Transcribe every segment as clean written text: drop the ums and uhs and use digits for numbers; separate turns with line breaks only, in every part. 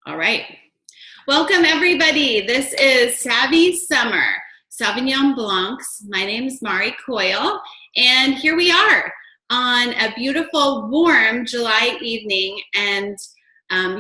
All right. Welcome, everybody. This is Savvy Summer, Sauvignon Blancs. My name is Mari Coyle, and here we are on a beautiful, warm July evening. And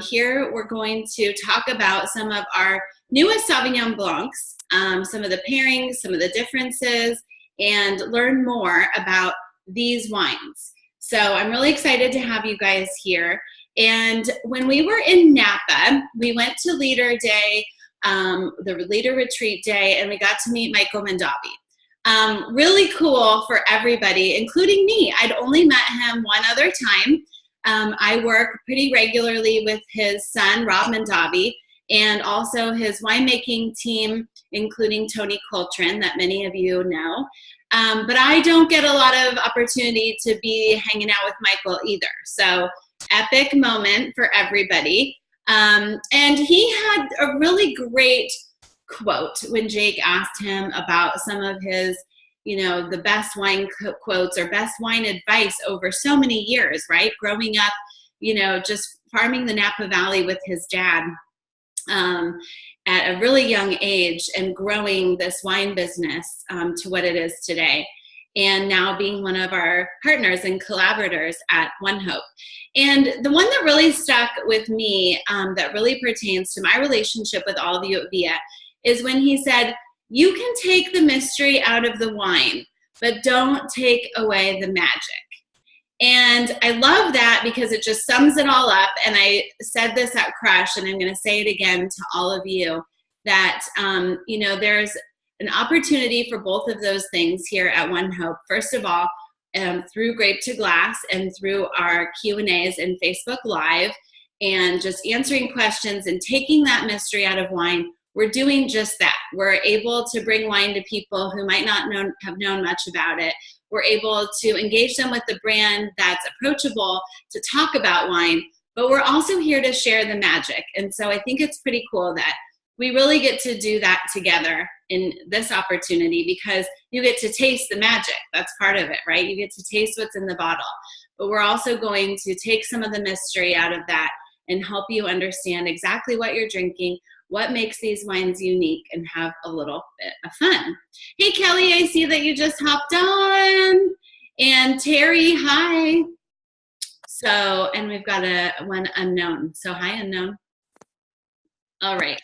here we're going to talk about some of our newest Sauvignon Blancs, some of the pairings, some of the differences, and learn more about these wines. So I'm really excited to have you guys here. And when we were in Napa, we went to Leader Day, the Leader Retreat Day, and we got to meet Michael Mondavi. Really cool for everybody, including me. I'd only met him one other time. I work pretty regularly with his son, Rob Mondavi, and also his winemaking team, including Tony Coltrane, that many of you know. But I don't get a lot of opportunity to be hanging out with Michael either. So epic moment for everybody. And he had a really great quote when Jake asked him about some of his, the best wine quotes or best wine advice over so many years, right? Growing up, just farming the Napa Valley with his dad at a really young age and growing this wine business to what it is today. And now being one of our partners and collaborators at ONEHOPE. And the one that really stuck with me, that really pertains to my relationship with all of you at VIA, is when he said, you can take the mystery out of the wine, but don't take away the magic. And I love that because it just sums it all up. And I said this at Crush, and I'm going to say it again to all of you, that, there's an opportunity for both of those things here at ONEHOPE. First of all, through Grape to Glass and through our Q&As and Facebook Live and just answering questions and taking that mystery out of wine, we're doing just that. We're able to bring wine to people who might not have known much about it. We're able to engage them with the brand that's approachable to talk about wine, but we're also here to share the magic. And so I think it's pretty cool that we really get to do that together in this opportunity because you get to taste the magic. That's part of it, right? You get to taste what's in the bottle. But we're also going to take some of the mystery out of that and help you understand exactly what you're drinking, what makes these wines unique, and have a little bit of fun. Hey, Kelly, I see that you just hopped on. And Terry, hi. So, and we've got one unknown. So hi, unknown. All right.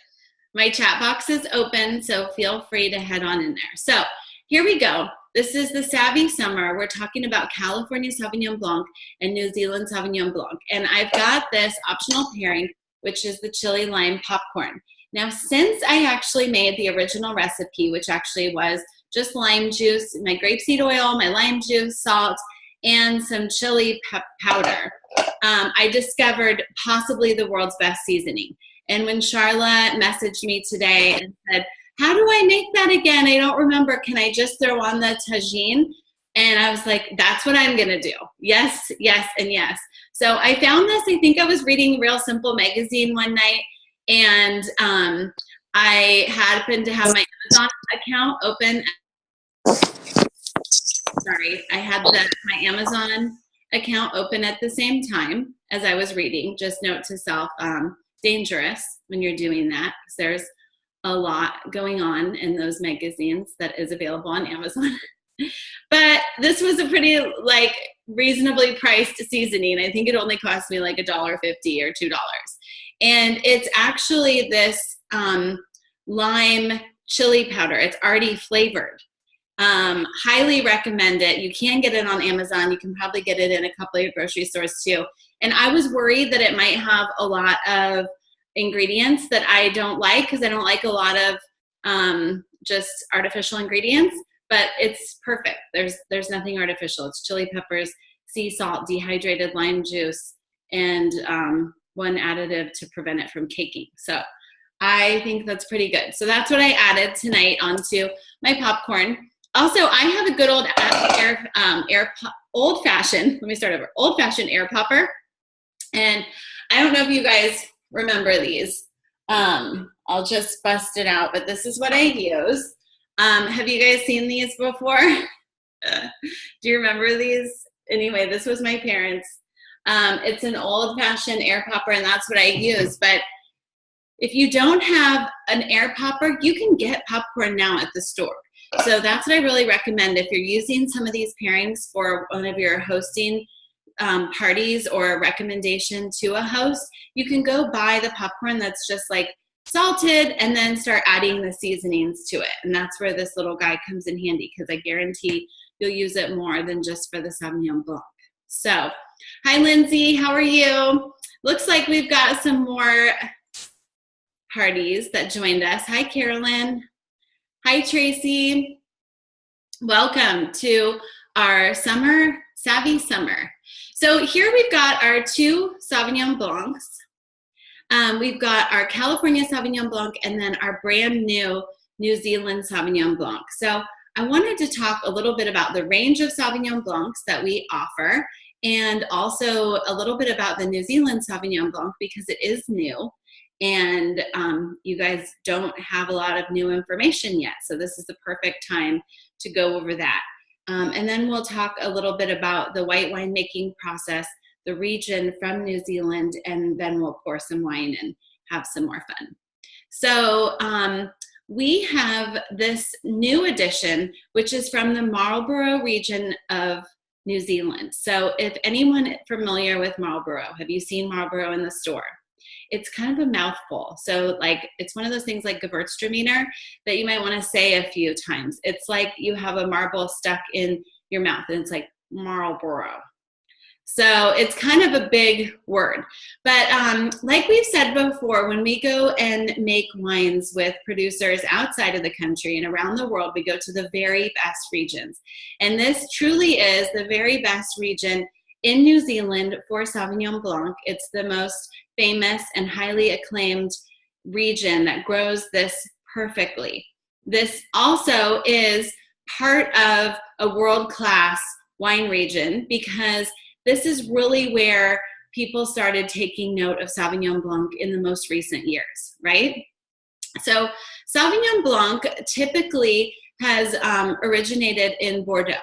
My chat box is open, so feel free to head on in there. So here we go. This is the Savvy Summer. We're talking about California Sauvignon Blanc and New Zealand Sauvignon Blanc. And I've got this optional pairing, which is the chili lime popcorn. Now, since I actually made the original recipe, which actually was just lime juice, my grapeseed oil, my lime juice, salt, and some chili powder, I discovered possibly the world's best seasoning. And when Charla messaged me today and said, how do I make that again? I don't remember. Can I just throw on the tagine? And I was like, that's what I'm going to do. Yes, yes, and yes. So I found this. I think I was reading Real Simple magazine one night, and I happened to have my Amazon account open. Sorry, I had my Amazon account open at the same time as I was reading. Just note to self, dangerous when you're doing that because there's a lot going on in those magazines that is available on Amazon. But this was a pretty reasonably priced seasoning. I think it only cost me like $1.50 or $2. And it's actually this lime chili powder. It's already flavored. Highly recommend it. You can get it on Amazon. You can probably get it in a couple of your grocery stores too. And I was worried that it might have a lot of ingredients that I don't like because I don't like a lot of just artificial ingredients, but it's perfect. There's nothing artificial. It's chili peppers, sea salt, dehydrated lime juice, and one additive to prevent it from caking. So I think that's pretty good. So that's what I added tonight onto my popcorn. Also, I have a good old-fashioned, let me start over, old-fashioned air popper. And I don't know if you guys remember these. I'll just bust it out, but this is what I use. Have you guys seen these before? Do you remember these? Anyway, this was my parents'. It's an old-fashioned air popper, and that's what I use. But If you don't have an air popper, you can get popcorn now at the store. So that's what I really recommend. If you're using some of these pairings for one of your hosting parties or a recommendation to a host, you can go buy the popcorn that's just like salted and then start adding the seasonings to it. And that's where this little guy comes in handy, because I guarantee you'll use it more than just for the Sauvignon Blanc. So, hi Lindsay, how are you? Looks like we've got some more parties that joined us. Hi Carolyn. Hi Tracy. Welcome to our summer, Savvy Summer. So here we've got our 2 Sauvignon Blancs. We've got our California Sauvignon Blanc and then our brand new New Zealand Sauvignon Blanc. So I wanted to talk a little bit about the range of Sauvignon Blancs that we offer, and also a little bit about the New Zealand Sauvignon Blanc, because it is new and you guys don't have a lot of new information yet. So this is the perfect time to go over that. And then we'll talk a little bit about the white wine making process, the region from New Zealand, and then we'll pour some wine and have some more fun. So we have this new edition, which is from the Marlborough region of New Zealand. So if anyone familiar with Marlborough, have you seen Marlborough in the store? It's kind of a mouthful. So like, it's one of those things like Gewürztraminer that you might want to say a few times. It's like you have a marble stuck in your mouth and it's like Marlborough. So it's kind of a big word. But like we've said before, when we go and make wines with producers outside of the country and around the world, we go to the very best regions. And this truly is the very best region in New Zealand for Sauvignon Blanc. It's the most famous and highly acclaimed region that grows this perfectly. This also is part of a world-class wine region, because this is really where people started taking note of Sauvignon Blanc in the most recent years, right? So Sauvignon Blanc typically has originated in Bordeaux.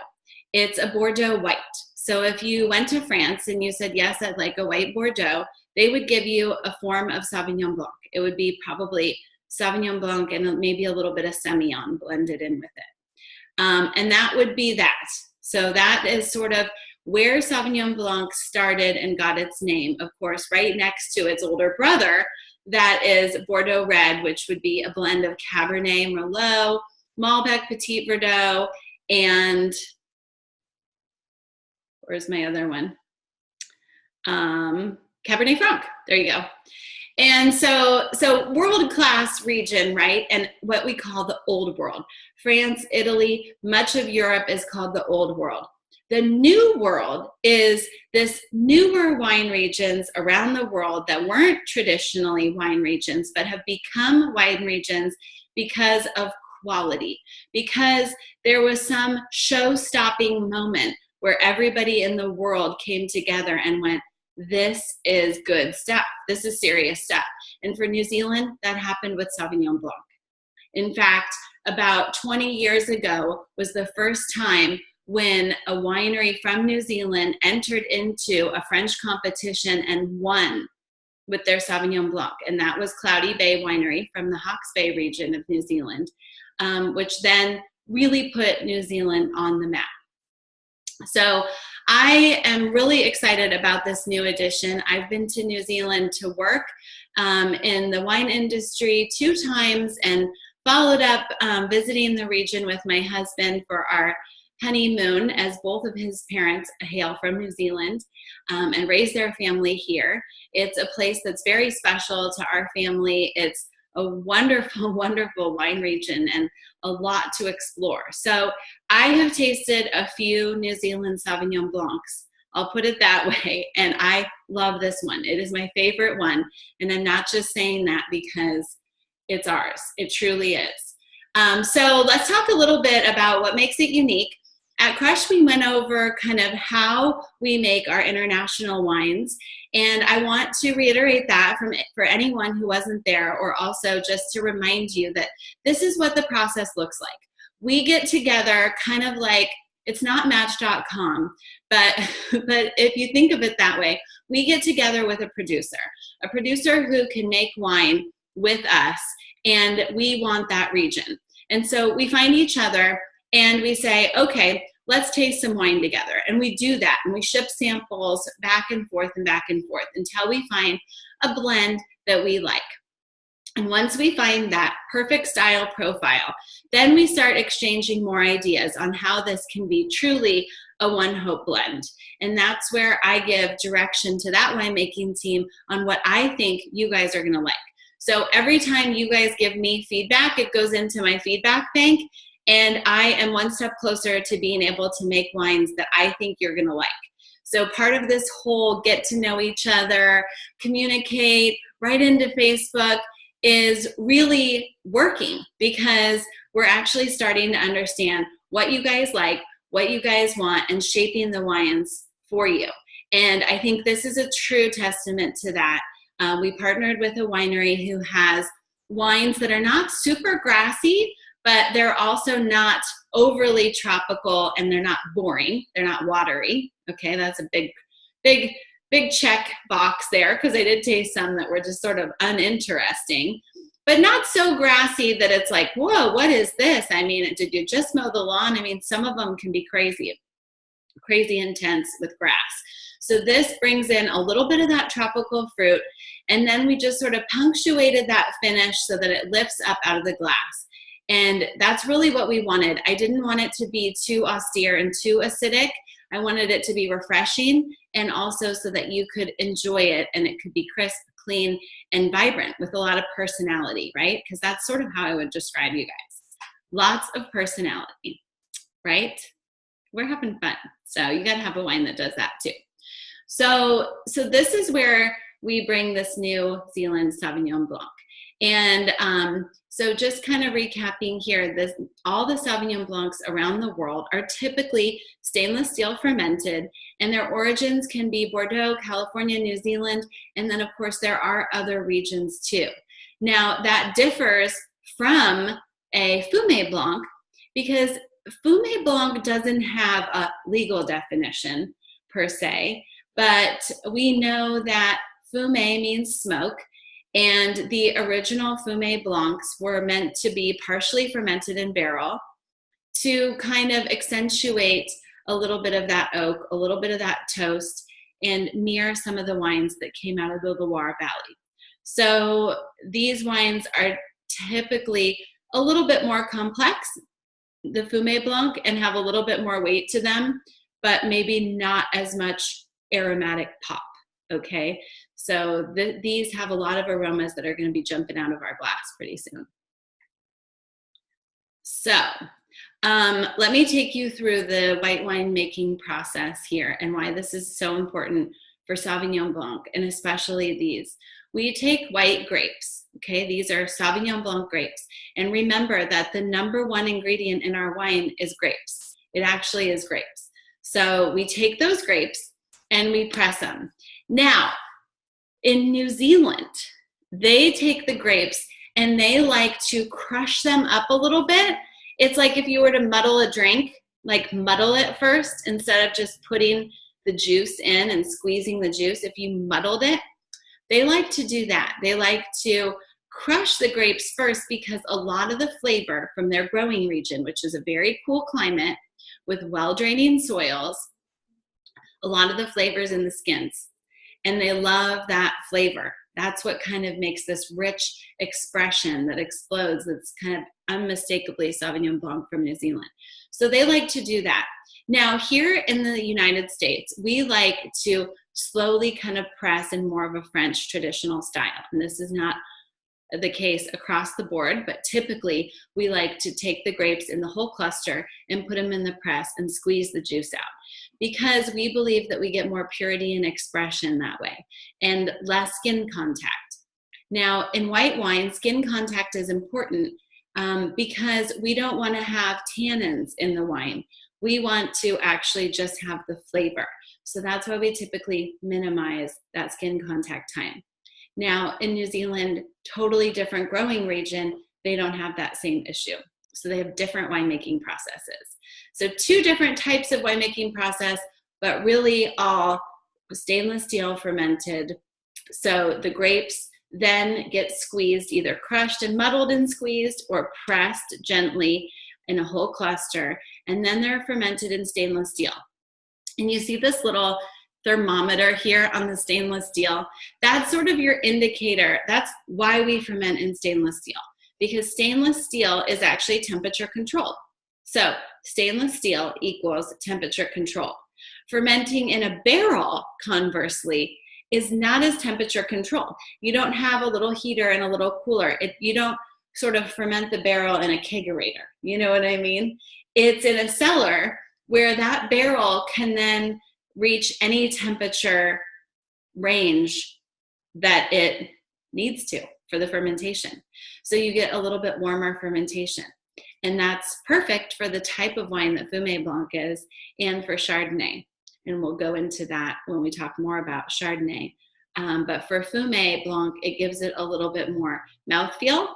It's a Bordeaux white. So if you went to France and you said, yes, I'd like a white Bordeaux, they would give you a form of Sauvignon Blanc. It would be probably Sauvignon Blanc and maybe a little bit of Semillon blended in with it. And that would be that. So that is sort of where Sauvignon Blanc started and got its name. Of course, right next to its older brother, that is Bordeaux Red, which would be a blend of Cabernet Merlot, Malbec Petit Verdot, and where's my other one? Cabernet Franc. There you go. And so world-class region, right? And what we call the old world. France, Italy, much of Europe is called the old world. The new world is this newer wine regions around the world that weren't traditionally wine regions, but have become wine regions because of quality, because there was some show-stopping moment where everybody in the world came together and went, this is good stuff. This is serious stuff. And for New Zealand, that happened with Sauvignon Blanc. In fact, about 20 years ago was the first time when a winery from New Zealand entered into a French competition and won with their Sauvignon Blanc. And that was Cloudy Bay Winery from the Hawke's Bay region of New Zealand, which then really put New Zealand on the map. So I am really excited about this new edition. I've been to New Zealand to work in the wine industry 2 times and followed up visiting the region with my husband for our honeymoon, as both of his parents hail from New Zealand and raised their family here. It's a place that's very special to our family. It's a wonderful, wonderful wine region and a lot to explore. So I have tasted a few New Zealand Sauvignon Blancs, I'll put it that way, and I love this one. It is my favorite one, and I'm not just saying that because it's ours. It truly is. So let's talk a little bit about what makes it unique. At Crush, we went over kind of how we make our international wines, and I want to reiterate that for anyone who wasn't there, or also just to remind you that this is what the process looks like. We get together kind of like, it's not Match.com, but if you think of it that way, we get together with a producer who can make wine with us, and we want that region. And so we find each other and we say, okay, let's taste some wine together. And we do that, and we ship samples back and forth until we find a blend that we like. And once we find that perfect style profile, then we start exchanging more ideas on how this can be truly a ONEHOPE blend. And that's where I give direction to that winemaking team on what I think you guys are gonna like. So every time you guys give me feedback, it goes into my feedback bank, and I am one step closer to being able to make wines that I think you're gonna like. So part of this whole get to know each other, communicate, write into Facebook, is really working, because we're actually starting to understand what you guys like, what you guys want, and shaping the wines for you. And I think this is a true testament to that. We partnered with a winery who has wines that are not super grassy, but they're also not overly tropical, and they're not boring. They're not watery. Okay, that's a big check box there, because I did taste some that were just sort of uninteresting, but not so grassy that it's like, whoa, what is this? I mean, did you just mow the lawn? I mean, some of them can be crazy intense with grass. So this brings in a little bit of that tropical fruit, and then we just sort of punctuated that finish so that it lifts up out of the glass. And that's really what we wanted. I didn't want it to be too austere and too acidic. I wanted it to be refreshing, and also so that you could enjoy it, and it could be crisp, clean, and vibrant with a lot of personality, right? Because that's sort of how I would describe you guys. Lots of personality, right? We're having fun. So you gotta have a wine that does that too. So this is where we bring this New Zealand Sauvignon Blanc. And so just kind of recapping here, all the Sauvignon Blancs around the world are typically stainless steel fermented, and their origins can be Bordeaux, California, New Zealand, and then of course there are other regions too. Now that differs from a Fumé Blanc, because Fumé Blanc doesn't have a legal definition per se, but we know that Fumé means smoke, and the original Fumé Blancs were meant to be partially fermented in barrel to kind of accentuate a little bit of that oak, a little bit of that toast, and mirror some of the wines that came out of the Loire Valley. So these wines are typically a little bit more complex, the Fumé Blanc, and have a little bit more weight to them, but maybe not as much aromatic pop, okay? So these have a lot of aromas that are going to be jumping out of our glass pretty soon. So let me take you through the white wine making process here, and why this is so important for Sauvignon Blanc, and especially these. We take white grapes, okay? These are Sauvignon Blanc grapes. And remember that the #1 ingredient in our wine is grapes. It actually is grapes. So we take those grapes and we press them. Now, in New Zealand, they take the grapes and they like to crush them up a little bit. It's like if you were to muddle a drink, like muddle it first instead of just putting the juice in and squeezing the juice. If you muddled it, they like to do that. They like to crush the grapes first, because a lot of the flavor from their growing region, which is a very cool climate with well-draining soils, a lot of the flavors in the skins. And they love that flavor. That's what kind of makes this rich expression that explodes, that's kind of unmistakably Sauvignon Blanc from New Zealand. So they like to do that. Now here in the United States, we like to slowly kind of press in more of a French traditional style. And this is not the case across the board, but typically we like to take the grapes in the whole cluster and put them in the press and squeeze the juice out, because we believe that we get more purity and expression that way, and less skin contact. Now in white wine, skin contact is important because we don't want to have tannins in the wine. We want to actually just have the flavor. So that's why we typically minimize that skin contact time. Now in New Zealand, totally different growing region, they don't have that same issue. So they have different winemaking processes. So 2 different types of winemaking process, but really all stainless steel fermented. So the grapes then get squeezed, either crushed and muddled and squeezed or pressed gently in a whole cluster. And then they're fermented in stainless steel. And you see this little thermometer here on the stainless steel. That's sort of your indicator. That's why we ferment in stainless steel, because stainless steel is actually temperature controlled. So stainless steel equals temperature control. Fermenting in a barrel, conversely, is not as temperature controlled. You don't have a little heater and a little cooler. You don't sort of ferment the barrel in a kegerator. You know what I mean? It's in a cellar where that barrel can then reach any temperature range that it needs to for the fermentation. So you get a little bit warmer fermentation. And that's perfect for the type of wine that Fumé Blanc is, and for Chardonnay. And we'll go into that when we talk more about Chardonnay. But for Fumé Blanc, it gives it a little bit more mouthfeel,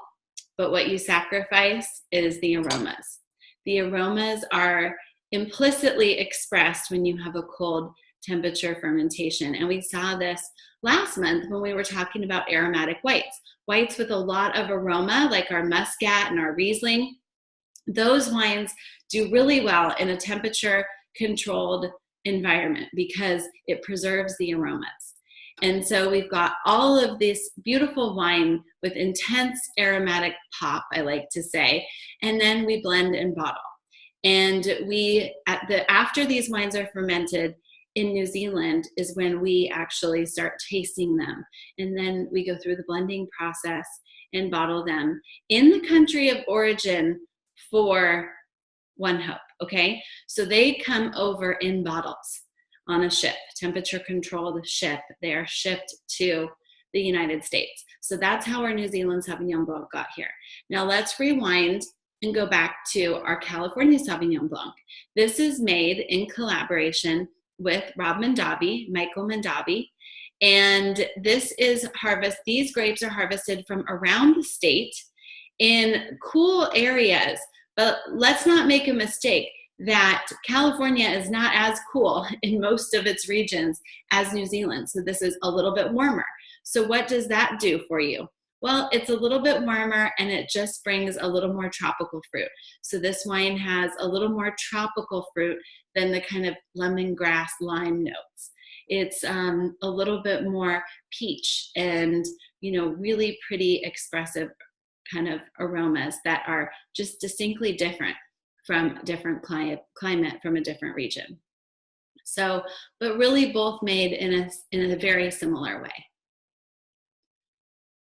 but what you sacrifice is the aromas. The aromas are implicitly expressed when you have a cold temperature fermentation. And we saw this last month when we were talking about aromatic whites. Whites with a lot of aroma, like our Muscat and our Riesling. Those wines do really well in a temperature controlled environment because it preserves the aromas. And so we've got all of this beautiful wine with intense aromatic pop, I like to say, and then we blend and bottle. And after these wines are fermented in New Zealand is when we actually start tasting them. And then we go through the blending process and bottle them in the country of origin for ONEHOPE, okay? So they come over in bottles on a ship, temperature controlled ship. They are shipped to the United States. So that's how our New Zealand Sauvignon Blanc got here. Now let's rewind and go back to our California Sauvignon Blanc. This is made in collaboration with Michael Mondavi. And these grapes are harvested from around the state in cool areas. But let's not make a mistake that California is not as cool in most of its regions as New Zealand. So this is a little bit warmer. So what does that do for you? Well, it's a little bit warmer and it just brings a little more tropical fruit. So this wine has a little more tropical fruit than the kind of lemongrass lime notes. It's a little bit more peach and, really pretty expressive kind of aromas that are just distinctly different from different climate from a different region. So, but really both made in a very similar way.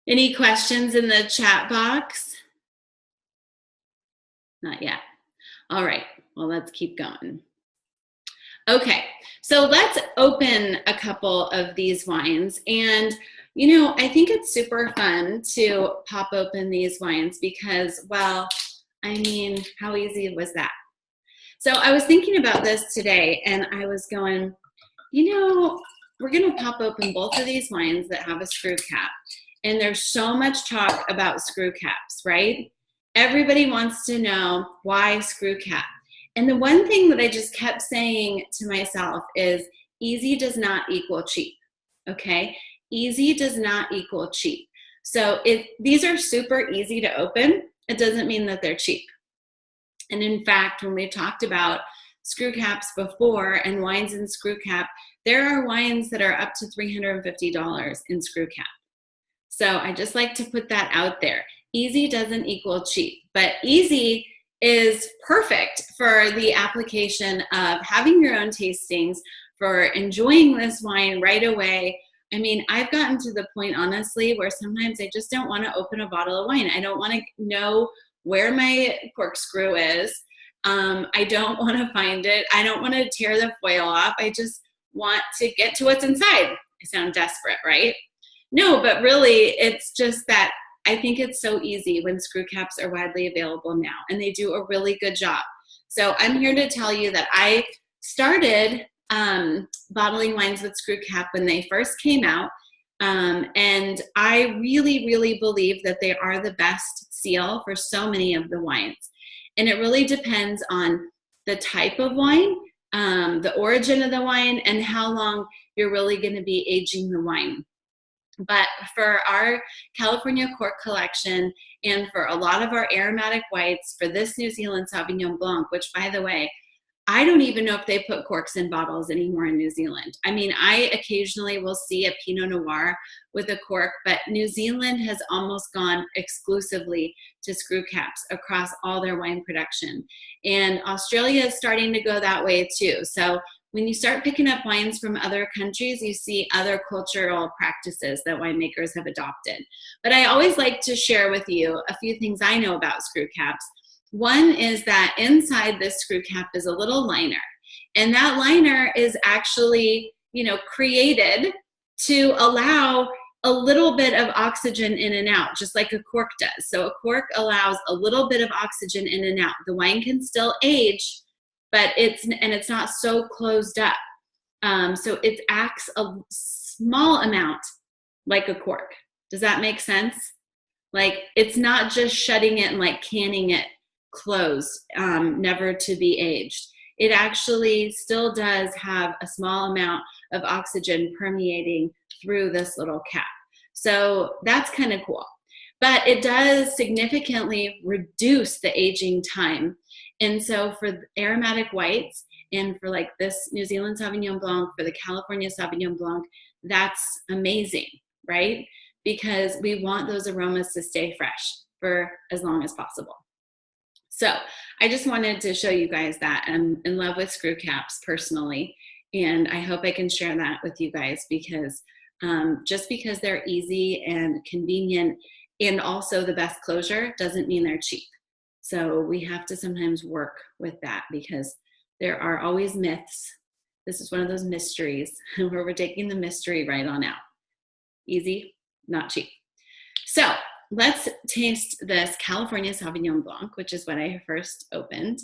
Any questions in the chat box? Not yet. All right, well, let's keep going. Okay, so let's open a couple of these wines. And, I think it's super fun to pop open these wines because, well, how easy was that? So I was thinking about this today and I was going, we're gonna pop open both of these wines that have a screw cap. And there's so much talk about screw caps, right? Everybody wants to know why screw cap. And the one thing that I just kept saying to myself is easy does not equal cheap, okay? Easy does not equal cheap. So if these are super easy to open, it doesn't mean that they're cheap. And in fact, when we talked about screw caps before and wines in screw cap, there are wines that are up to $350 in screw cap. So I just like to put that out there. Easy doesn't equal cheap, but easy is perfect for the application of having your own tastings, for enjoying this wine right away. I've gotten to the point, honestly, where sometimes I just don't want to open a bottle of wine. I don't want to know where my corkscrew is. I don't want to find it. I don't want to tear the foil off. I just want to get to what's inside. I sound desperate, right? No, but really, it's just that I think it's so easy when screw caps are widely available now, and they do a really good job. So I'm here to tell you that I started bottling wines with screw cap when they first came out, and I really, really believe that they are the best seal for so many of the wines. And it really depends on the type of wine, the origin of the wine, and how long you're really going to be aging the wine. But for our California cork collection and for a lot of our aromatic whites, for this New Zealand Sauvignon Blanc, which by the way, I don't even know if they put corks in bottles anymore in New Zealand. I mean, I occasionally will see a Pinot Noir with a cork, but New Zealand has almost gone exclusively to screw caps across all their wine production. And Australia is starting to go that way too. So when you start picking up wines from other countries, you see other cultural practices that winemakers have adopted. But I always like to share with you a few things I know about screw caps. One is that inside this screw cap is a little liner, and that liner is actually, created to allow a little bit of oxygen in and out, just like a cork does. So a cork allows a little bit of oxygen in and out. The wine can still age, but it's not so closed up. So it acts a small amount like a cork. Does that make sense? Like, it's not just shutting it and like canning it closed, never to be aged. It actually still does have a small amount of oxygen permeating through this little cap. So that's kind of cool. But it does significantly reduce the aging time. And so for aromatic whites and for like this New Zealand Sauvignon Blanc, for the California Sauvignon Blanc, that's amazing, right? Because we want those aromas to stay fresh for as long as possible. So I just wanted to show you guys that I'm in love with screw caps personally, and I hope I can share that with you guys because just because they're easy and convenient and also the best closure doesn't mean they're cheap. So we have to sometimes work with that because there are always myths. This is one of those mysteries where we're taking the mystery right on out. Easy, not cheap. So let's taste this California Sauvignon Blanc, which is what I first opened.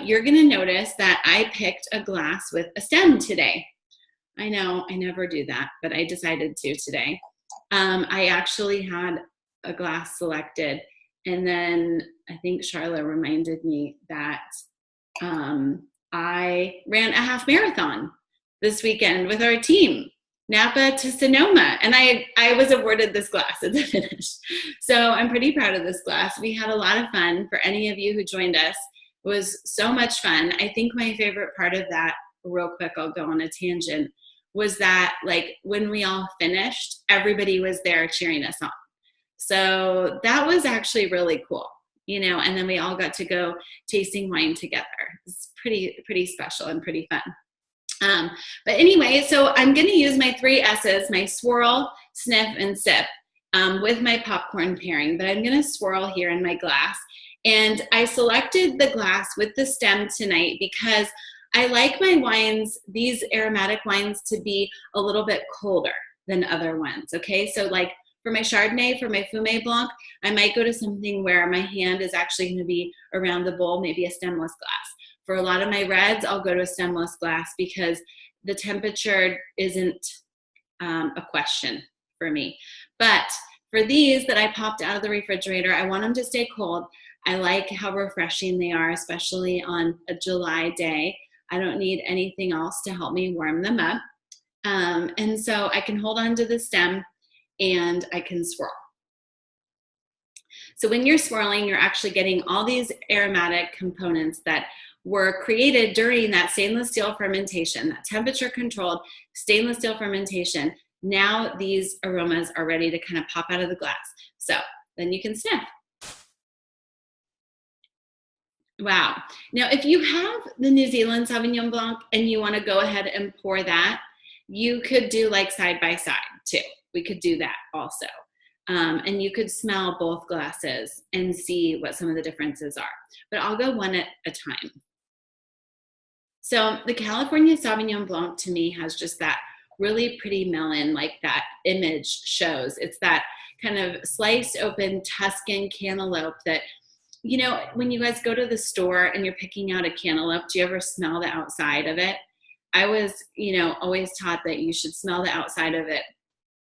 You're going to notice that I picked a glass with a stem today. I know I never do that, but I decided to today. I actually had a glass selected, and then I think Charla reminded me that I ran a half marathon this weekend with our team, Napa to Sonoma, and I was awarded this glass at the finish. So I'm pretty proud of this glass. We had a lot of fun. For any of you who joined us, it was so much fun. I think my favorite part of that, real quick, I'll go on a tangent, was that like when we all finished, everybody was there cheering us on. So that was actually really cool, and then we all got to go tasting wine together. It's pretty special and pretty fun. But anyway, so I'm going to use my 3 S's, my swirl, sniff, and sip with my popcorn pairing. But I'm going to swirl here in my glass. And I selected the glass with the stem tonight because I like my wines, these aromatic wines, to be a little bit colder than other ones. Okay, so like for my Chardonnay, for my Fumé Blanc, I might go to something where my hand is actually going to be around the bowl, maybe a stemless glass. For a lot of my reds, I'll go to a stemless glass because the temperature isn't a question for me. But for these that I popped out of the refrigerator, I want them to stay cold. I like how refreshing they are, especially on a July day. I don't need anything else to help me warm them up. And so I can hold on to the stem and I can swirl. So when you're swirling, you're actually getting all these aromatic components that were created during that stainless steel fermentation, that temperature controlled stainless steel fermentation. Now these aromas are ready to kind of pop out of the glass. So then you can sniff. Wow. Now, if you have the New Zealand Sauvignon Blanc and you want to go ahead and pour that, you could do like side by side too. We could do that also. And you could smell both glasses and see what some of the differences are. But I'll go one at a time. So the California Sauvignon Blanc to me has just that really pretty melon, like that image shows. It's that kind of sliced open Tuscan cantaloupe that, you know, when you guys go to the store and you're picking out a cantaloupe, do you ever smell the outside of it? I was, you know, always taught that you should smell the outside of it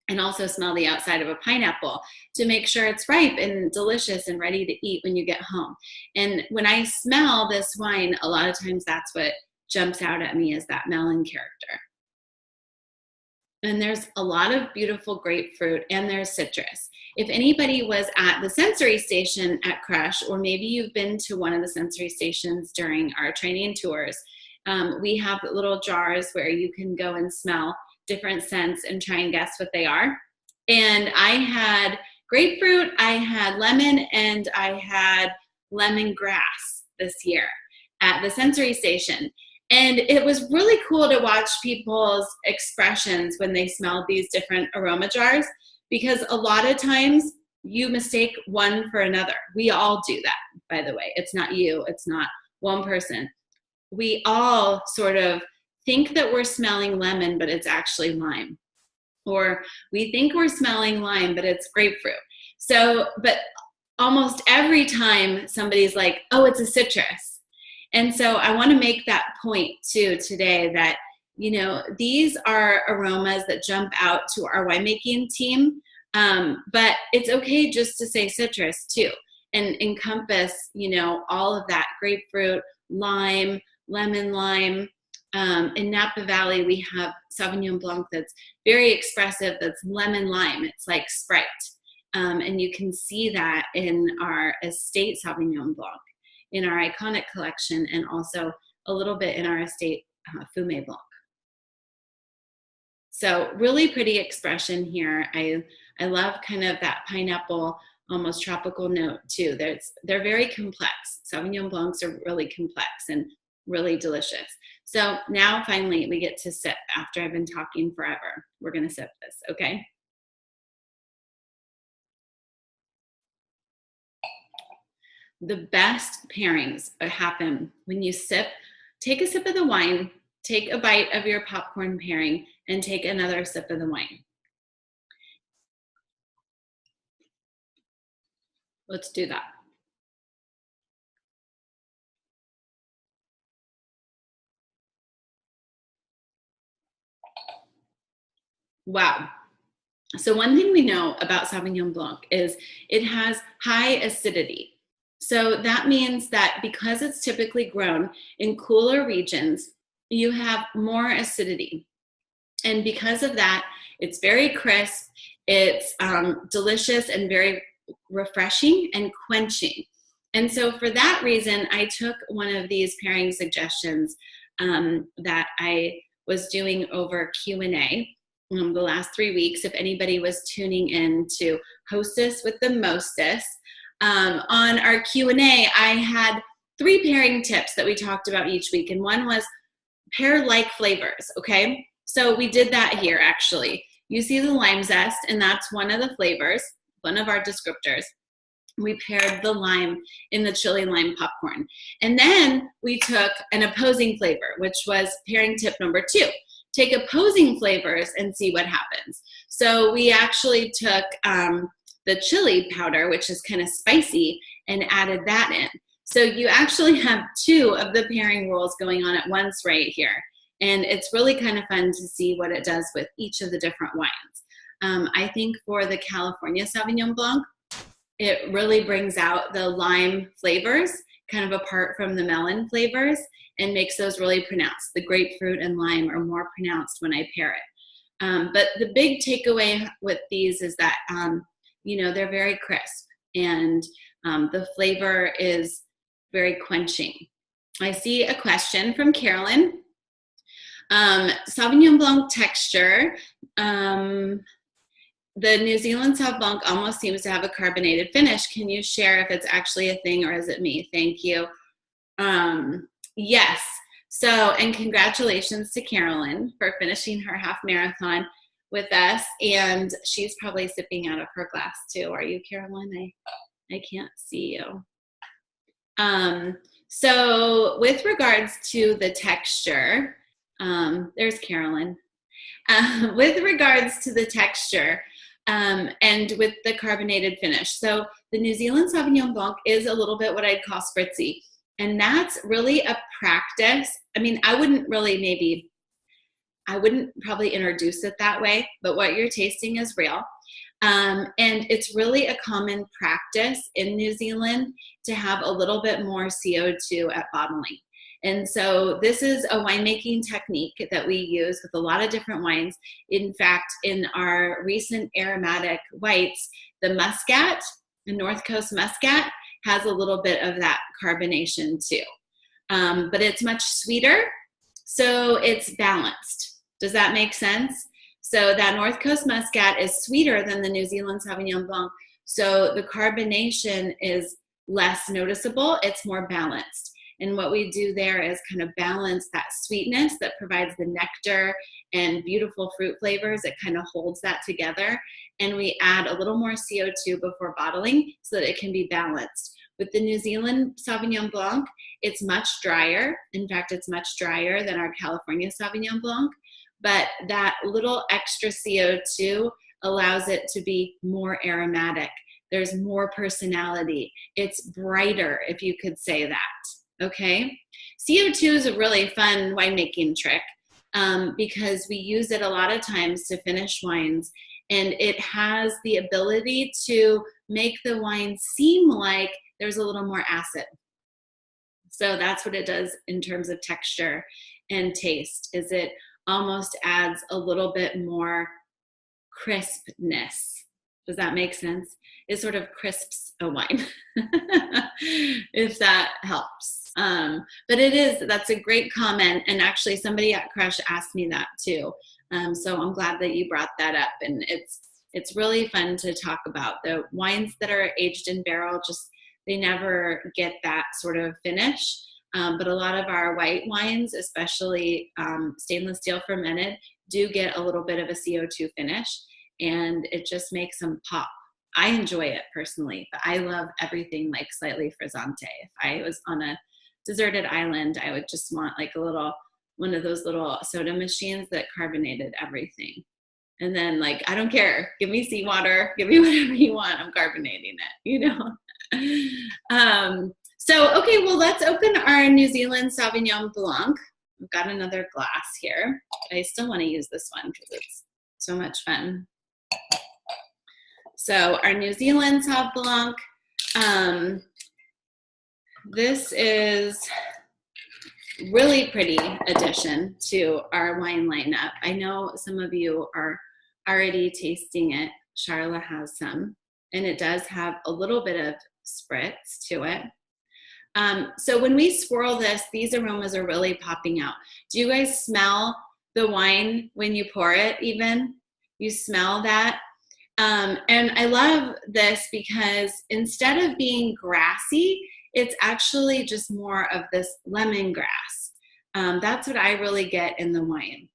and also smell the outside of a pineapple to make sure it's ripe and delicious and ready to eat when you get home. And when I smell this wine, a lot of times that's what jumps out at me, is that melon character. And there's a lot of beautiful grapefruit, and there's citrus. If anybody was at the sensory station at Crush, or maybe you've been to one of the sensory stations during our training tours, we have little jars where you can go and smell different scents and try and guess what they are. And I had grapefruit, I had lemon, and I had lemongrass this year at the sensory station. And it was really cool to watch people's expressions when they smelled these different aroma jars, because a lot of times you mistake one for another. We all do that, by the way. It's not you, it's not one person. We all sort of think that we're smelling lemon, but it's actually lime. Or we think we're smelling lime, but it's grapefruit. So, but almost every time somebody's like, oh, it's a citrus. And so I want to make that point too today, that, you know, these are aromas that jump out to our winemaking team, but it's okay just to say citrus too, and encompass, you know, all of that: grapefruit, lime, lemon lime. In Napa Valley, we have Sauvignon Blanc that's very expressive, that's lemon lime. It's like Sprite. And you can see that in our estate Sauvignon Blanc, in our iconic collection, and also a little bit in our estate Fumé Blanc. So really pretty expression here. I love kind of that pineapple, almost tropical note too. They're very complex. Sauvignon Blancs are really complex and really delicious. So now finally we get to sip after I've been talking forever. We're gonna sip this, okay? The best pairings happen when you sip, take a sip of the wine, take a bite of your popcorn pairing, and take another sip of the wine. Let's do that. Wow. So one thing we know about Sauvignon Blanc is it has high acidity. So that means that because it's typically grown in cooler regions, you have more acidity. And because of that, it's very crisp, it's delicious and very refreshing and quenching. And so for that reason, I took one of these pairing suggestions that I was doing over Q&A the last 3 weeks. If anybody was tuning in to Hostess with the Mostess, on our Q&A, I had 3 pairing tips that we talked about each week. And one was pair like flavors, okay? So we did that here, actually. You see the lime zest, and that's one of the flavors, one of our descriptors. We paired the lime in the chili lime popcorn. And then we took an opposing flavor, which was pairing tip number 2. Take opposing flavors and see what happens. So we actually took the chili powder, which is kind of spicy, and added that in. So you actually have 2 of the pairing rules going on at once right here. And it's really kind of fun to see what it does with each of the different wines. I think for the California Sauvignon Blanc, it really brings out the lime flavors, kind of apart from the melon flavors, and makes those really pronounced. The grapefruit and lime are more pronounced when I pair it. But the big takeaway with these is that, you know, they're very crisp, and the flavor is very quenching. I see a question from Carolyn. Sauvignon Blanc texture. The New Zealand Sauv Blanc almost seems to have a carbonated finish. Can you share if it's actually a thing or is it me? Thank you. Yes. So, and congratulations to Carolyn for finishing her half marathon with us. And she's probably sipping out of her glass too. Are you, Carolyn? I can't see you. So with regards to the texture, there's Carolyn. With regards to the texture and with the carbonated finish. So the New Zealand Sauvignon Blanc is a little bit what I'd call spritzy. And that's really a practice. I mean, I wouldn't probably introduce it that way, but what you're tasting is real. And it's really a common practice in New Zealand to have a little bit more CO2 at bottling. And so this is a winemaking technique that we use with a lot of different wines. In fact, in our recent aromatic whites, the Muscat, the North Coast Muscat, has a little bit of that carbonation too. But it's much sweeter, so it's balanced. Does that make sense? So that North Coast Muscat is sweeter than the New Zealand Sauvignon Blanc, so the carbonation is less noticeable, it's more balanced. And what we do there is kind of balance that sweetness that provides the nectar and beautiful fruit flavors. It kind of holds that together. And we add a little more CO2 before bottling so that it can be balanced. With the New Zealand Sauvignon Blanc, it's much drier. In fact, it's much drier than our California Sauvignon Blanc. But that little extra CO2 allows it to be more aromatic. There's more personality. It's brighter, if you could say that, okay? CO2 is a really fun winemaking trick because we use it a lot of times to finish wines, and it has the ability to make the wine seem like there's a little more acid. So that's what it does in terms of texture and taste, is it almost adds a little bit more crispness. Does that make sense? It sort of crisps a wine, if that helps. But that's a great comment. And actually somebody at Crush asked me that too. So I'm glad that you brought that up. And it's really fun to talk about. The wines that are aged in barrel, they never get that sort of finish. But a lot of our white wines, especially stainless steel fermented, do get a little bit of a CO2 finish, and it just makes them pop. I enjoy it personally, but I love everything like slightly frizzante. If I was on a deserted island, I would just want like one of those little soda machines that carbonated everything. And then like, I don't care, give me seawater, give me whatever you want, I'm carbonating it, you know? So, okay, well, let's open our New Zealand Sauvignon Blanc. I've got another glass here. I still want to use this one because it's so much fun. So our New Zealand Sauv Blanc, this is really pretty addition to our wine lineup. I know some of you are already tasting it. Charla has some, and it does have a little bit of spritz to it. So when we swirl this, these aromas are really popping out. Do you guys smell the wine when you pour it even? You smell that? And I love this because instead of being grassy, it's actually just more of this lemongrass. That's what I really get in the wine.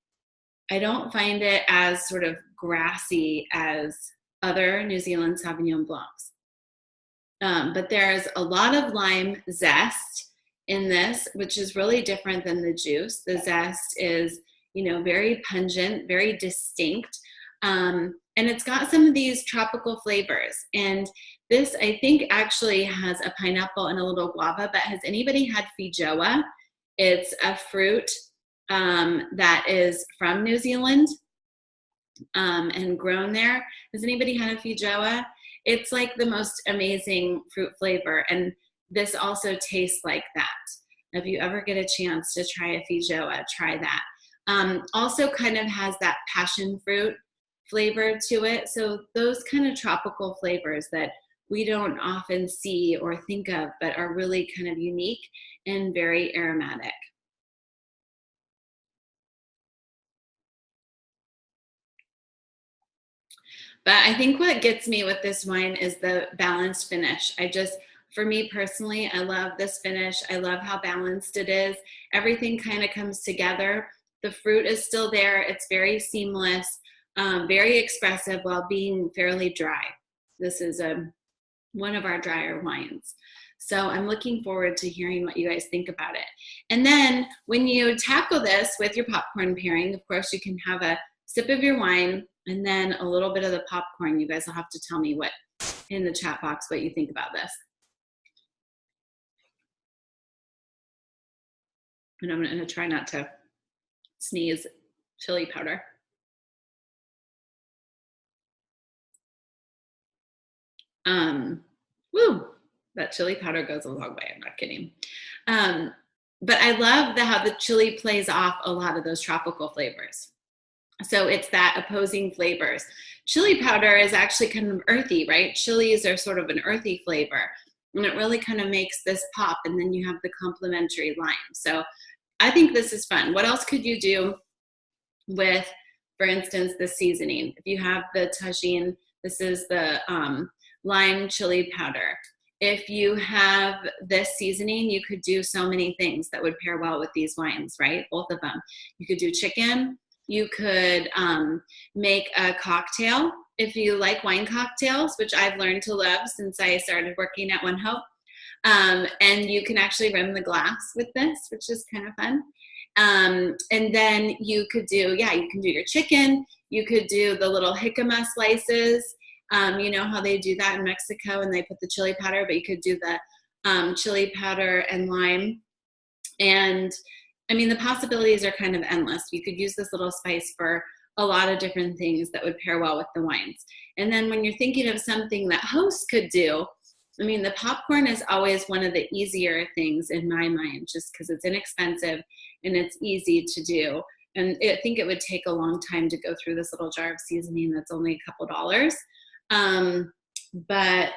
I don't find it as sort of grassy as other New Zealand Sauvignon Blancs. But there's a lot of lime zest in this, which is really different than the juice. The zest is, very pungent, very distinct. And it's got some of these tropical flavors. And this, I think, actually has a pineapple and a little guava, but has anybody had feijoa? It's a fruit that is from New Zealand and grown there. Has anybody had a feijoa? It's like the most amazing fruit flavor. And this also tastes like that. If you ever get a chance to try a feijoa, try that. Also kind of has that passion fruit flavor to it. So those kind of tropical flavors that we don't often see or think of, but are really kind of unique and very aromatic. But I think what gets me with this wine is the balanced finish. For me personally, I love this finish. I love how balanced it is. Everything kind of comes together. The fruit is still there. It's very seamless, very expressive while being fairly dry. This is one of our drier wines. So I'm looking forward to hearing what you guys think about it. And then when you tackle this with your popcorn pairing, of course, you can have a sip of your wine and then a little bit of the popcorn. You guys will have to tell me in the chat box what you think about this. And I'm going to try not to sneeze chili powder. Woo, that chili powder goes a long way. I'm not kidding. but I love how the chili plays off a lot of those tropical flavors. So it's that opposing flavors. Chili powder is actually kind of earthy, right? Chilies are sort of an earthy flavor, and it really kind of makes this pop. And then you have the complementary lime. So I think this is fun. What else could you do with, for instance, the seasoning? If you have the tagine, this is the lime chili powder. If you have this seasoning, you could do so many things that would pair well with these wines, right? Both of them. You could do chicken. You could make a cocktail if you like wine cocktails, which I've learned to love since I started working at ONEHOPE. And you can actually rim the glass with this, which is kind of fun. And then you could do, yeah, you can do your chicken. You could do the little jicama slices. You know how they do that in Mexico and they put the chili powder, but you could do the chili powder and lime. And I mean, the possibilities are kind of endless. You could use this little spice for a lot of different things that would pair well with the wines. And then when you're thinking of something that hosts could do, I mean, the popcorn is always one of the easier things in my mind, just because it's inexpensive and it's easy to do. And I think it would take a long time to go through this little jar of seasoning that's only a couple dollars. But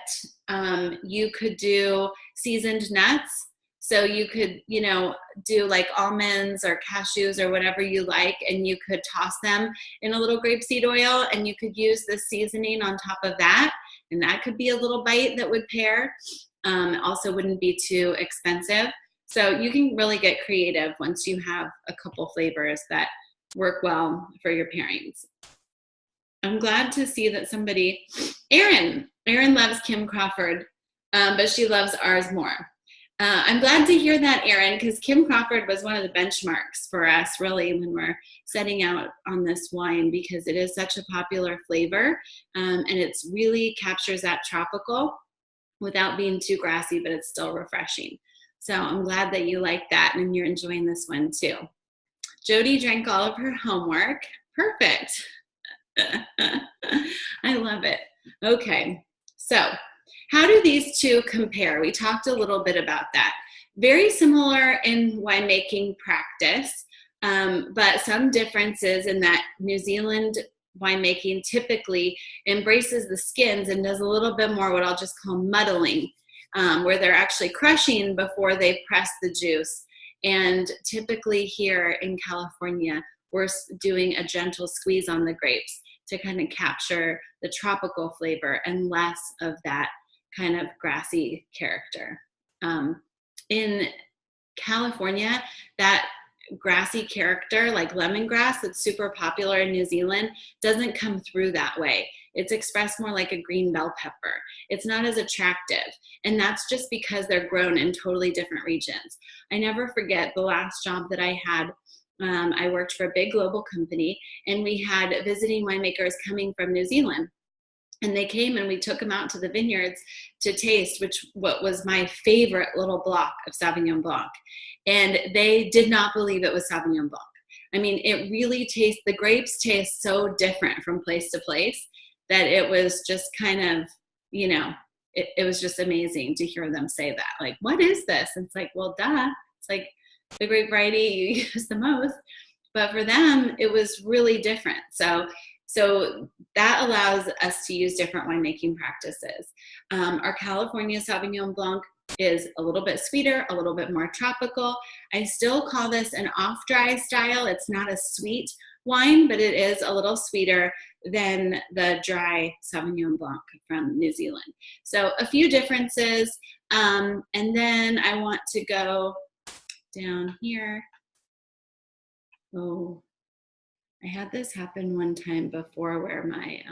you could do seasoned nuts. So you could, you know, do like almonds or cashews or whatever you like, and you could toss them in a little grapeseed oil, and you could use the seasoning on top of that. And that could be a little bite that would pair. Also wouldn't be too expensive. So you can really get creative once you have a couple flavors that work well for your pairings. I'm glad to see that somebody, Erin loves Kim Crawford, but she loves ours more. I'm glad to hear that, Erin, because Kim Crawford was one of the benchmarks for us, really, when we're setting out on this wine, because it is such a popular flavor, and it's really captures that tropical without being too grassy, but it's still refreshing. So I'm glad that you like that and you're enjoying this one too. Jody drank all of her homework. Perfect. I love it. Okay, so how do these two compare? We talked a little bit about that. Very similar in winemaking practice, but some differences in that New Zealand winemaking typically embraces the skins and does a little bit more what I'll just call muddling, where they're actually crushing before they press the juice. And typically here in California, we're doing a gentle squeeze on the grapes to kind of capture the tropical flavor and less of that kind of grassy character. In California, that grassy character, like lemongrass, that's super popular in New Zealand, doesn't come through that way. It's expressed more like a green bell pepper. It's not as attractive. And that's just because they're grown in totally different regions. I never forget the last job that I had. I worked for a big global company, and we had visiting winemakers coming from New Zealand. And they came and we took them out to the vineyards to taste, what was my favorite little block of Sauvignon Blanc. And they did not believe it was Sauvignon Blanc. I mean, it really tastes, the grapes taste so different from place to place that it was just kind of, you know, it was just amazing to hear them say that. Like, what is this? And it's like, well, duh. It's like the grape variety you use the most. But for them, it was really different. So that allows us to use different winemaking practices. Our California Sauvignon Blanc is a little bit sweeter, a little bit more tropical. I still call this an off-dry style. It's not a sweet wine, but it is a little sweeter than the dry Sauvignon Blanc from New Zealand. So a few differences. And then I want to go down here. Oh, I had this happen one time before where my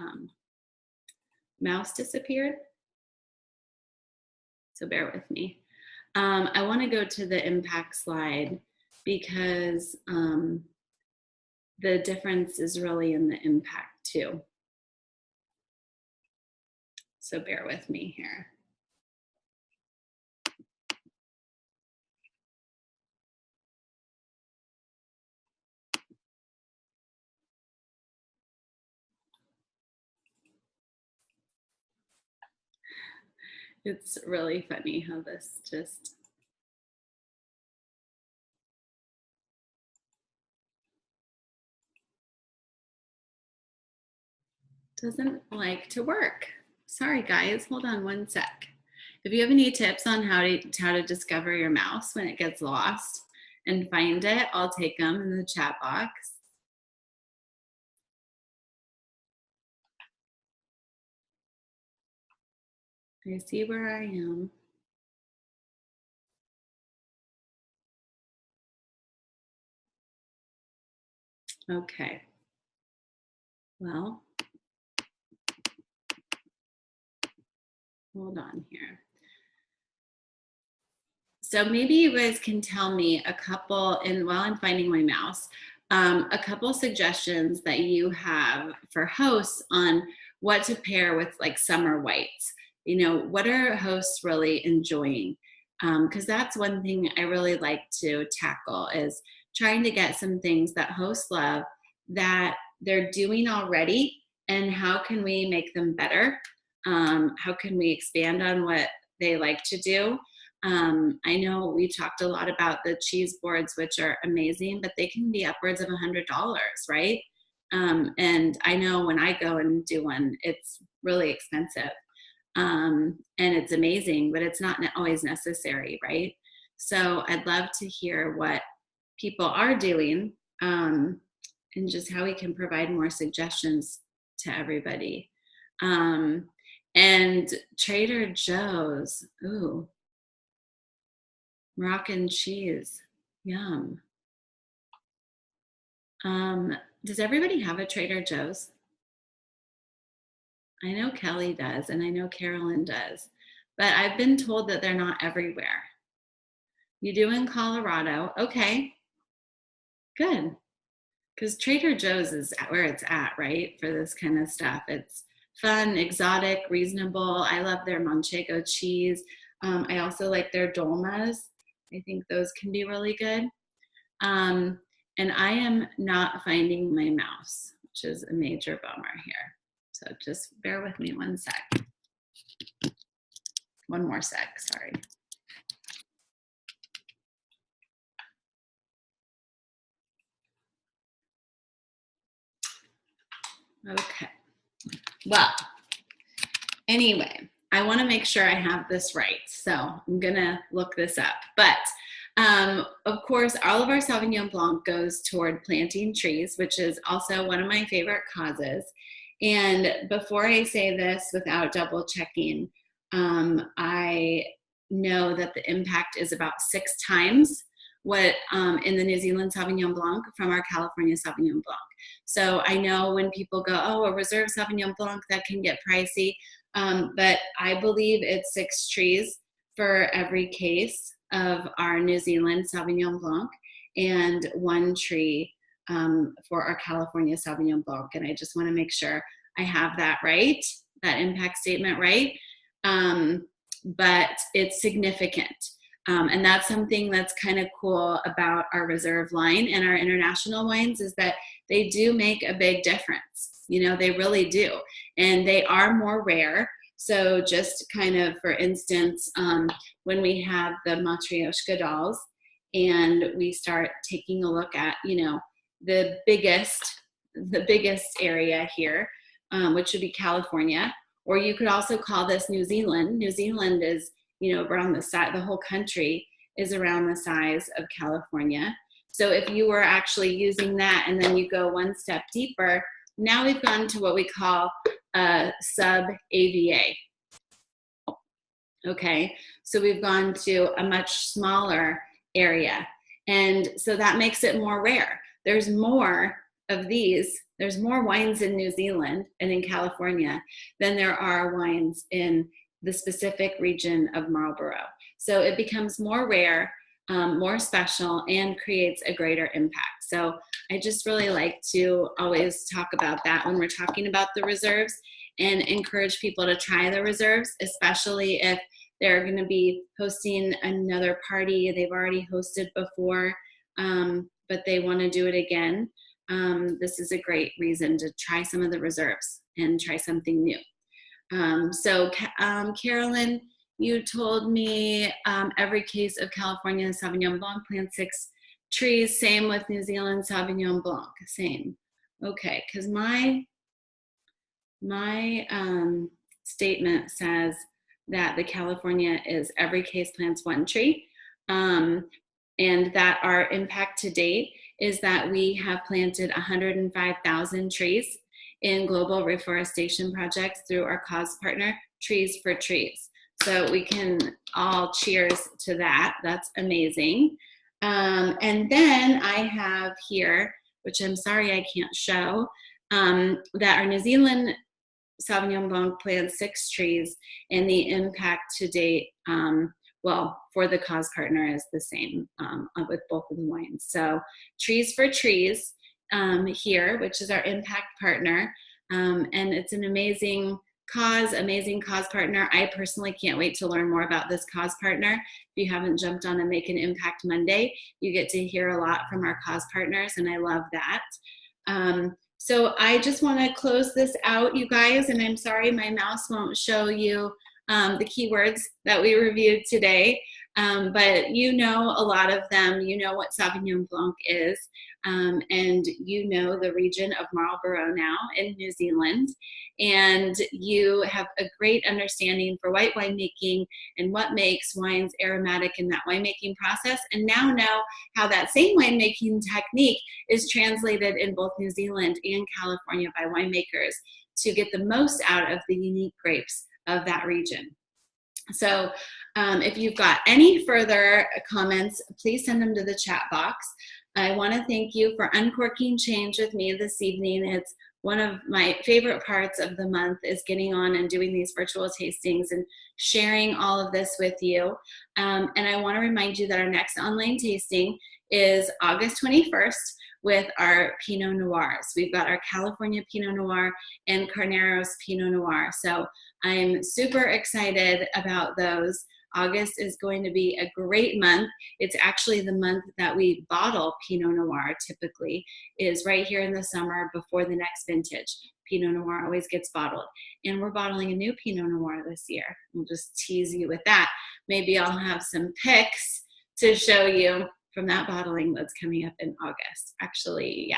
mouse disappeared. So bear with me. I want to go to the impact slide because the difference is really in the impact too. So bear with me here. It's really funny how this just doesn't like to work. Sorry guys, hold on one sec. If you have any tips on how to discover your mouse when it gets lost and find it, I'll take them in the chat box. I see where I am. Okay. Well, hold on here. So maybe you guys can tell me a couple, and while I'm finding my mouse, a couple suggestions that you have for hosts on what to pair with like summer whites. You know, what are hosts really enjoying? Because that's one thing I really like to tackle is trying to get some things that hosts love that they're doing already, and how can we make them better? How can we expand on what they like to do? I know we talked a lot about the cheese boards, which are amazing, but they can be upwards of $100, right? And I know when I go and do one, it's really expensive. And it's amazing, but it's not always necessary, right? So I'd love to hear what people are doing, and just how we can provide more suggestions to everybody. And Trader Joe's, ooh, Moroccan cheese, yum. Does everybody have a Trader Joe's? I know Kelly does, and I know Carolyn does, but I've been told that they're not everywhere. You do in Colorado, okay, good. Because Trader Joe's is where it's at, right? For this kind of stuff. It's fun, exotic, reasonable. I love their Manchego cheese. I also like their dolmas. I think those can be really good. And I am not finding my mouse, which is a major bummer here. So just bear with me one sec. One more sec, sorry. Okay. Well, anyway, I want to make sure I have this right. So I'm going to look this up. But of course, all of our Sauvignon Blanc goes toward planting trees, which is also one of my favorite causes. And before I say this without double checking, I know that the impact is about 6 times what in the New Zealand Sauvignon Blanc from our California Sauvignon Blanc. So I know when people go, oh, a reserve Sauvignon Blanc, that can get pricey. But I believe it's 6 trees for every case of our New Zealand Sauvignon Blanc and 1 tree for our California Sauvignon Blanc. And I just want to make sure I have that right, that impact statement right. But it's significant. And that's something that's kind of cool about our reserve line and our international wines is that they do make a big difference. You know, they really do. And they are more rare. So just kind of, for instance, when we have the Matryoshka dolls and we start taking a look at, you know, the biggest area here, which would be California, or you could also call this New Zealand. New Zealand is, you know, around the size, the whole country is around the size of California. So if you were actually using that and then you go one step deeper, now we've gone to what we call sub-AVA. Okay, so we've gone to a much smaller area. And so that makes it more rare. There's more of these, there's more wines in New Zealand and in California than there are wines in the specific region of Marlborough. So it becomes more rare, more special, and creates a greater impact. So I just really like to always talk about that when we're talking about the reserves and encourage people to try the reserves, especially if they're going to be hosting another party they've already hosted before, but they want to do it again. This is a great reason to try some of the reserves and try something new. So Carolyn, you told me every case of California Sauvignon Blanc plant 6 trees, same with New Zealand Sauvignon Blanc, same. Okay, because my my statement says that the California is every case plants one tree, and that our impact to date is that we have planted 105,000 trees in global reforestation projects through our cause partner, Trees for Trees. So we can all cheers to that. That's amazing. And then I have here, which I'm sorry I can't show, that our New Zealand Sauvignon Blanc planted 6 trees, and the impact to date, well, for the cause partner is the same with both of the wines. So Trees for Trees here, which is our impact partner, and it's an amazing cause partner. I personally can't wait to learn more about this cause partner. If you haven't jumped on a Make an Impact Monday, you get to hear a lot from our cause partners, and I love that. So I just want to close this out, you guys, and I'm sorry my mouse won't show you the keywords that we reviewed today, but you know a lot of them. You know what Sauvignon Blanc is, and you know the region of Marlborough now in New Zealand, and you have a great understanding for white winemaking and what makes wines aromatic in that winemaking process, and now know how that same winemaking technique is translated in both New Zealand and California by winemakers to get the most out of the unique grapes of that region. So if you've got any further comments, please send them to the chat box. I want to thank you for uncorking change with me this evening. It's one of my favorite parts of the month is getting on and doing these virtual tastings and sharing all of this with you. And I want to remind you that our next online tasting is August 21st with our Pinot Noirs. We've got our California Pinot Noir and Carneros Pinot Noir. So I'm super excited about those. August is going to be a great month. It's actually the month that we bottle Pinot Noir typically, is right here in the summer before the next vintage. Pinot Noir always gets bottled. And we're bottling a new Pinot Noir this year. We'll just tease you with that. Maybe I'll have some pics to show you from that bottling that's coming up in August. Actually,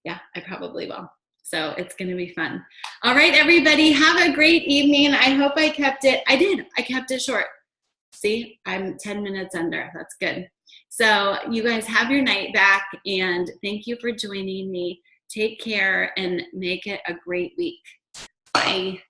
yeah, I probably will. So it's going to be fun. All right, everybody, have a great evening. I hope I kept it. I did. I kept it short. See, I'm 10 minutes under. That's good. So you guys have your night back, and thank you for joining me. Take care and make it a great week. Bye.